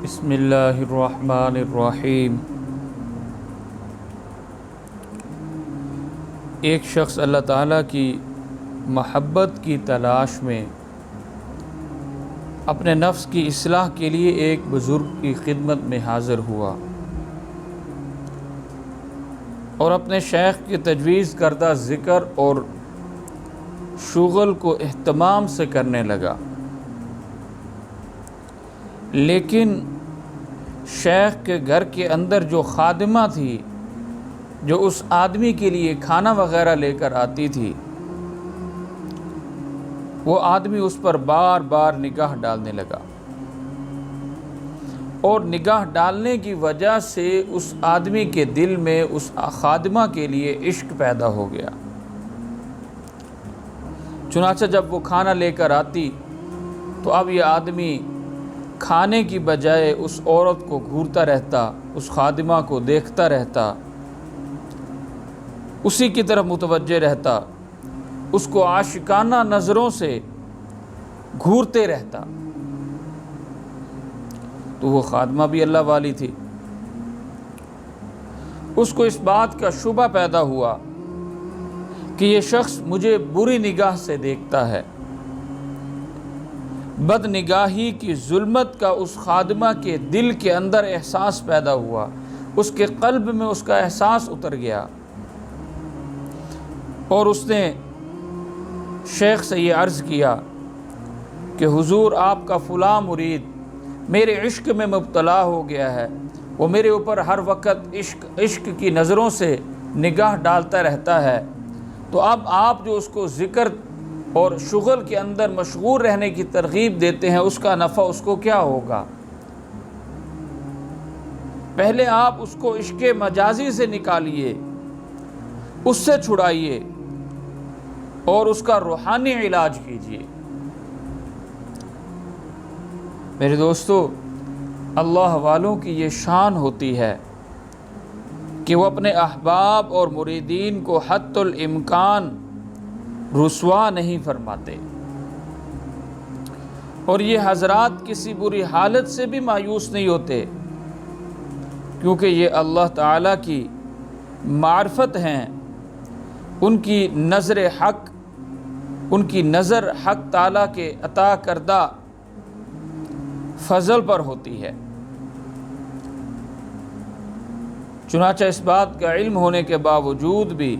بسم اللہ الرحمن الرحیم۔ ایک شخص اللہ تعالیٰ کی محبت کی تلاش میں اپنے نفس کی اصلاح کے لیے ایک بزرگ کی خدمت میں حاضر ہوا اور اپنے شیخ کی تجویز کردہ ذکر اور شغل کو اہتمام سے کرنے لگا، لیکن شیخ کے گھر کے اندر جو خادمہ تھی، جو اس آدمی کے لیے کھانا وغیرہ لے کر آتی تھی، وہ آدمی اس پر بار بار نگاہ ڈالنے لگا، اور نگاہ ڈالنے کی وجہ سے اس آدمی کے دل میں اس خادمہ کے لیے عشق پیدا ہو گیا۔ چنانچہ جب وہ کھانا لے کر آتی تو اب یہ آدمی کھانے کی بجائے اس عورت کو گھورتا رہتا، اس خادمہ کو دیکھتا رہتا، اسی کی طرف متوجہ رہتا، اس کو عاشقانہ نظروں سے گھورتے رہتا۔ تو وہ خادمہ بھی اللہ والی تھی، اس کو اس بات کا شبہ پیدا ہوا کہ یہ شخص مجھے بری نگاہ سے دیکھتا ہے۔ بد نگاہی کی ظلمت کا اس خادمہ کے دل کے اندر احساس پیدا ہوا، اس کے قلب میں اس کا احساس اتر گیا، اور اس نے شیخ سے یہ عرض کیا کہ حضور، آپ کا فلاں مرید میرے عشق میں مبتلا ہو گیا ہے، وہ میرے اوپر ہر وقت عشق کی نظروں سے نگاہ ڈالتا رہتا ہے، تو اب آپ جو اس کو ذکر اور شغل کے اندر مشغول رہنے کی ترغیب دیتے ہیں، اس کا نفع اس کو کیا ہوگا؟ پہلے آپ اس کو عشق مجازی سے نکالیے، اس سے چھڑائیے اور اس کا روحانی علاج کیجیے۔ میرے دوستو، اللہ والوں کی یہ شان ہوتی ہے کہ وہ اپنے احباب اور مریدین کو حتی الامکان رسوا نہیں فرماتے، اور یہ حضرات کسی بری حالت سے بھی مایوس نہیں ہوتے، کیونکہ یہ اللہ تعالیٰ کی معرفت ہیں، ان کی نظر حق، ان کی نظر حق تعالیٰ کے عطا کردہ فضل پر ہوتی ہے۔ چنانچہ اس بات کا علم ہونے کے باوجود بھی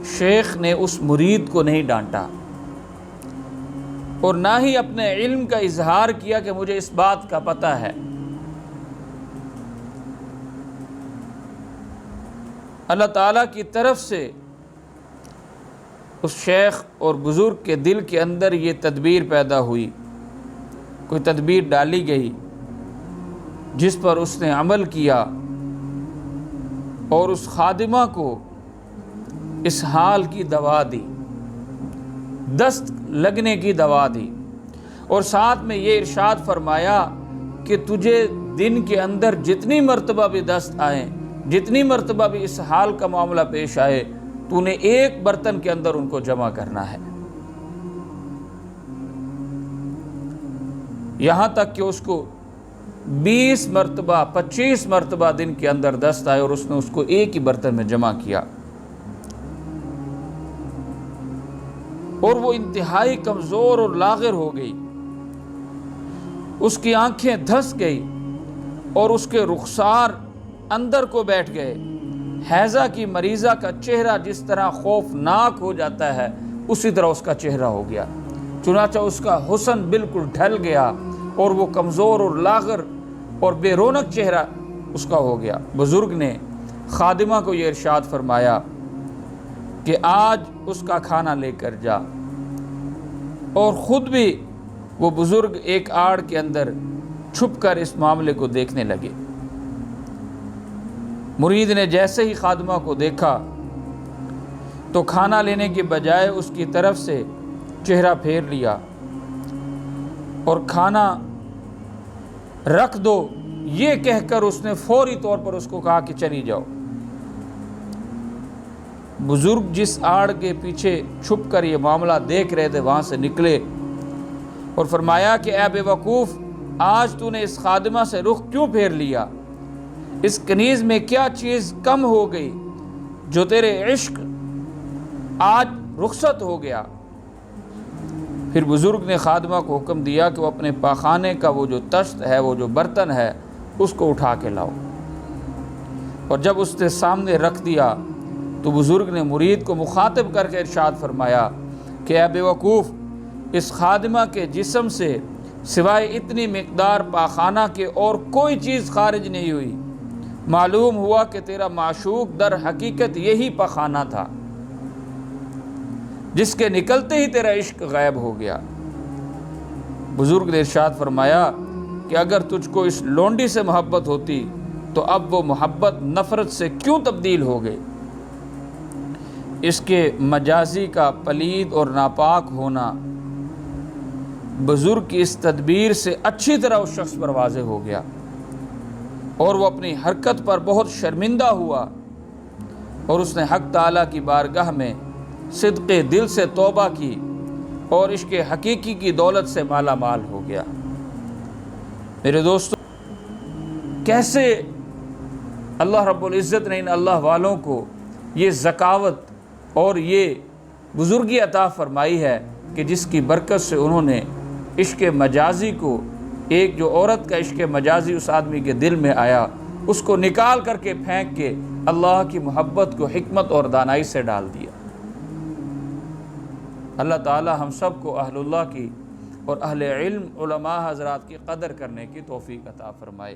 شیخ نے اس مرید کو نہیں ڈانٹا، اور نہ ہی اپنے علم کا اظہار کیا کہ مجھے اس بات کا پتہ ہے۔ اللہ تعالیٰ کی طرف سے اس شیخ اور بزرگ کے دل کے اندر یہ تدبیر پیدا ہوئی، کوئی تدبیر ڈالی گئی جس پر اس نے عمل کیا، اور اس خادمہ کو اس حال کی دوا دی، دست لگنے کی دوا دی، اور ساتھ میں یہ ارشاد فرمایا کہ تجھے دن کے اندر جتنی مرتبہ بھی دست آئیں، جتنی مرتبہ بھی اس حال کا معاملہ پیش آئے، تو نے ایک برتن کے اندر ان کو جمع کرنا ہے، یہاں تک کہ اس کو 20 مرتبہ 25 مرتبہ دن کے اندر دست آئے، اور اس نے اس کو ایک ہی برتن میں جمع کیا، اور وہ انتہائی کمزور اور لاغر ہو گئی، اس کی آنکھیں دھس گئی، اور اس کے رخسار اندر کو بیٹھ گئے۔ حیضہ کی مریضہ کا چہرہ جس طرح خوفناک ہو جاتا ہے، اسی طرح اس کا چہرہ ہو گیا۔ چنانچہ اس کا حسن بالکل ڈھل گیا، اور وہ کمزور اور لاغر اور بے رونق چہرہ اس کا ہو گیا۔ بزرگ نے خادمہ کو یہ ارشاد فرمایا کہ آج اس کا کھانا لے کر جا، اور خود بھی وہ بزرگ ایک آڑ کے اندر چھپ کر اس معاملے کو دیکھنے لگے۔ مرید نے جیسے ہی خادمہ کو دیکھا تو کھانا لینے کے بجائے اس کی طرف سے چہرہ پھیر لیا، اور کھانا رکھ دو یہ کہہ کر اس نے فوری طور پر اس کو کہا کہ چلی جاؤ۔ بزرگ جس آڑ کے پیچھے چھپ کر یہ معاملہ دیکھ رہے تھے، وہاں سے نکلے اور فرمایا کہ اے بے وقوف، آج تو نے اس خادمہ سے رخ کیوں پھیر لیا؟ اس کنیز میں کیا چیز کم ہو گئی جو تیرے عشق آج رخصت ہو گیا؟ پھر بزرگ نے خادمہ کو حکم دیا کہ وہ اپنے پاخانے کا وہ جو تشت ہے، وہ جو برتن ہے، اس کو اٹھا کے لاؤ۔ اور جب اس نے سامنے رکھ دیا تو بزرگ نے مرید کو مخاطب کر کے ارشاد فرمایا کہ اے بے وقوف، اس خادمہ کے جسم سے سوائے اتنی مقدار پاخانہ کے اور کوئی چیز خارج نہیں ہوئی۔ معلوم ہوا کہ تیرا معشوق در حقیقت یہی پاخانہ تھا جس کے نکلتے ہی تیرا عشق غائب ہو گیا۔ بزرگ نے ارشاد فرمایا کہ اگر تجھ کو اس لونڈی سے محبت ہوتی تو اب وہ محبت نفرت سے کیوں تبدیل ہو گئی؟ اس کے مجازی کا پلید اور ناپاک ہونا بزرگ کی اس تدبیر سے اچھی طرح اس شخص پر واضح ہو گیا، اور وہ اپنی حرکت پر بہت شرمندہ ہوا، اور اس نے حق تعالیٰ کی بارگاہ میں صدق دل سے توبہ کی اور عشق حقیقی کی دولت سے مالا مال ہو گیا۔ میرے دوستو، کیسے اللہ رب العزت نے ان اللہ والوں کو یہ ذکاوت اور یہ بزرگی عطا فرمائی ہے کہ جس کی برکت سے انہوں نے عشق مجازی کو، ایک جو عورت کا عشق مجازی اس آدمی کے دل میں آیا، اس کو نکال کر کے پھینک کے اللہ کی محبت کو حکمت اور دانائی سے ڈال دیا۔ اللہ تعالی ہم سب کو اہل اللہ کی اور اہل علم علماء حضرات کی قدر کرنے کی توفیق عطا فرمائے۔